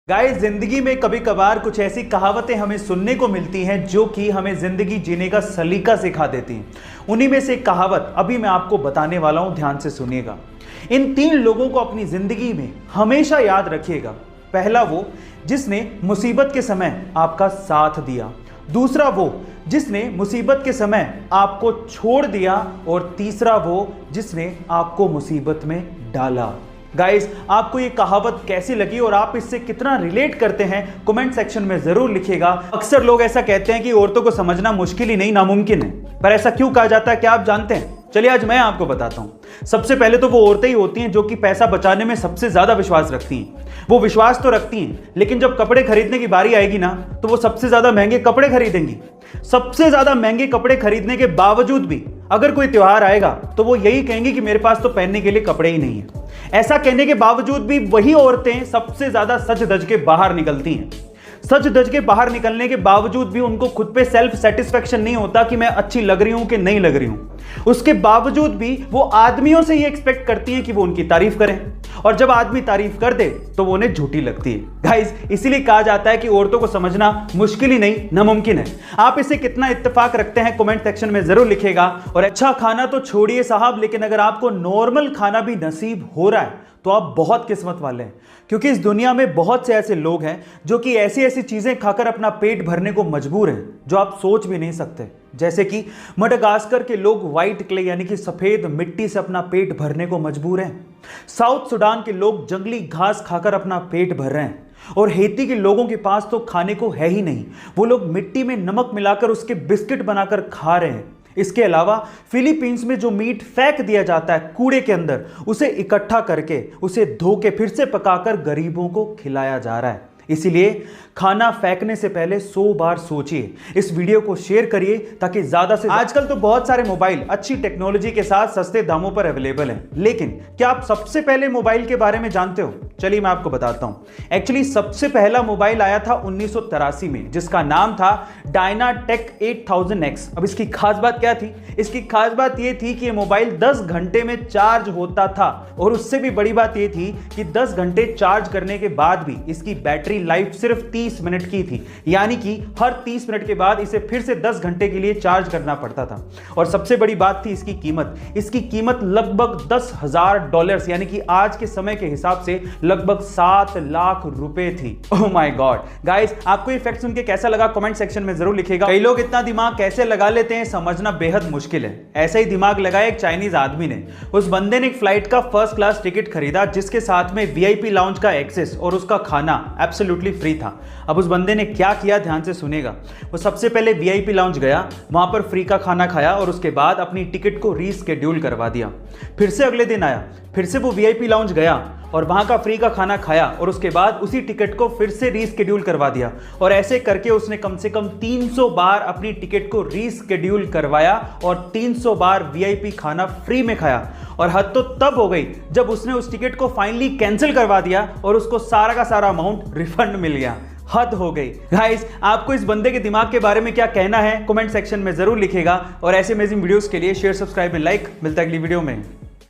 Guys, जिंदगी में कभी कभार कुछ ऐसी कहावतें हमें सुनने को मिलती हैं जो कि हमें जिंदगी जीने का सलीका सिखा देती हैं। उन्हीं में से एक कहावत अभी मैं आपको बताने वाला हूं, ध्यान से सुनिएगा। इन 3 लोगों को अपनी जिंदगी में हमेशा याद रखिएगा। पहला वो जिसने मुसीबत के समय आपका साथ दिया, दूसरा वो जिसने मुसीबत के समय आपको छोड़ दिया, और तीसरा वो जिसने आपको मुसीबत में डाला। गाइस, आपको ये कहावत कैसी लगी और आप इससे कितना रिलेट करते हैं कमेंट सेक्शन में जरूर लिखिएगा। अक्सर लोग ऐसा कहते हैं कि औरतों को समझना मुश्किल ही नहीं नामुमकिन है, पर ऐसा क्यों कहा जाता है क्या आप जानते हैं? चलिए आज मैं आपको बताता हूं। सबसे पहले तो वो औरतें ही होती हैं जो कि पैसा बचाने में सबसे ज्यादा विश्वास रखती हैं। वो विश्वास तो रखती हैं, लेकिन जब कपड़े खरीदने की बारी आएगी ना, तो वो सबसे ज्यादा महंगे कपड़े खरीदेंगी। सबसे ज्यादा महंगे कपड़े खरीदने के बावजूद भी अगर कोई त्योहार आएगा तो वो यही कहेंगे कि मेरे पास तो पहनने के लिए कपड़े ही नहीं है। ऐसा कहने के बावजूद भी वही औरतें सबसे ज्यादा सज धज के बाहर निकलती हैं। सज धज के बाहर निकलने के बावजूद भी उनको खुद पे सेल्फ सेटिस्फेक्शन नहीं होता कि मैं अच्छी लग रही हूं कि नहीं लग रही हूं। उसके बावजूद भी वो आदमियों से ये एक्सपेक्ट करती हैं कि वो उनकी तारीफ करें, और जब आदमी तारीफ कर दे तो वो उन्हें झूठी लगती है। गाइस, इसीलिए कहा जाता है कि औरतों को समझना मुश्किल ही नहीं नामुमकिन है। आप इससे कितना इत्तेफाक रखते हैं कमेंट सेक्शन में जरूर लिखिएगा। और अच्छा खाना तो छोड़िए साहब, लेकिन अगर आपको नॉर्मल खाना भी नसीब हो रहा है तो आप बहुत किस्मत वाले हैं, क्योंकि इस दुनिया में बहुत से ऐसे लोग हैं जो कि ऐसी ऐसी चीजें खाकर अपना पेट भरने को मजबूर हैं जो आप सोच भी नहीं सकते। जैसे कि मडागास्कर के लोग व्हाइट क्ले यानी कि सफेद मिट्टी से अपना पेट भरने को मजबूर हैं। साउथ सुडान के लोग जंगली घास खाकर अपना पेट भर रहे हैं, और हेती के लोगों के पास तो खाने को है ही नहीं। वो लोग मिट्टी में नमक मिलाकर उसके बिस्किट बनाकर खा रहे हैं। इसके अलावा फिलीपींस में जो मीट फेंक दिया जाता है कूड़े के अंदर, उसे इकट्ठा करके उसे धो के फिर से पकाकर गरीबों को खिलाया जा रहा है। इसीलिए खाना फेंकने से पहले 100 बार सोचिए। इस वीडियो को शेयर करिए ताकि ज्यादा से आजकल तो बहुत सारे मोबाइल अच्छी टेक्नोलॉजी के साथ सस्ते दामों पर अवेलेबल हैं, लेकिन क्या आप सबसे पहले मोबाइल के बारे में जानते हो? चलिए मैं आपको बताता हूं। एक्चुअली सबसे पहला मोबाइल आया था 1983 में, जिसका नाम था डायनाटेक 8000X। अब इसकी खास बात क्या थी? इसकी खास बात यह थी कि यह मोबाइल 10 घंटे में चार्ज होता था, और उससे भी बड़ी बात यह थी कि 10 घंटे चार्ज करने के बाद भी इसकी बैटरी लाइफ सिर्फ 30 मिनट की थी, यानी कि हर 30 मिनट के बाद इसे फिर से 10 घंटे के लिए चार्ज करना पड़ता था। और सबसे बड़ी बात थी इसकी कीमत। इसकी कीमत लगभग $10,000 यानी कि आज के समय के हिसाब से लगभग 7 लाख रुपए थी। Oh my God. गाइस, आपको ये फैक्ट सुन के कैसा लगा कमेंट सेक्शन में जरूर लिखिएगा। कई लोग इतना दिमाग कैसे लगा लेते हैं समझना बेहद मुश्किल है। ऐसा ही दिमाग लगाया एक चाइनीज आदमी ने। उस बंदे ने एक फ्लाइट का फर्स्ट क्लास टिकट खरीदा, जिसके साथ में वीआईपी लाउंज का एक्सेस और उसका खाना एब्सोल्युटली फ्री था। अब उस बंदे ने क्या किया, ध्यान से सुनेगा। वो सबसे पहले वीआईपी लाउंज गया, वहां पर फ्री का खाना खाया, और उसके बाद अपनी टिकट को रीस्केड्यूल करवा दिया। फिर से अगले दिन आया, फिर से वो वीआईपी लाउंज गया और वहां का फ्री का खाना खाया, और उसके बाद उसी टिकट को फिर से रीस्केड्यूल करवा दिया। और ऐसे करके उसने कम से कम 300 बार अपनी टिकट को रीस्केड्यूल करवाया और 300 बार वीआईपी खाना फ्री में खाया। और हद तो तब हो गई जब उसने उस टिकट को फाइनली कैंसिल करवा दिया और उसको सारा का सारा अमाउंट रिफंड मिल गया। हद हो गई। गाइस, आपको इस बंदे के दिमाग के बारे में क्या कहना है कमेंट सेक्शन में जरूर लिखिएगा। और ऐसे अमेजिंग वीडियोस के लिए शेयर, सब्सक्राइब एंड लाइक। मिलता है अगली वीडियो में।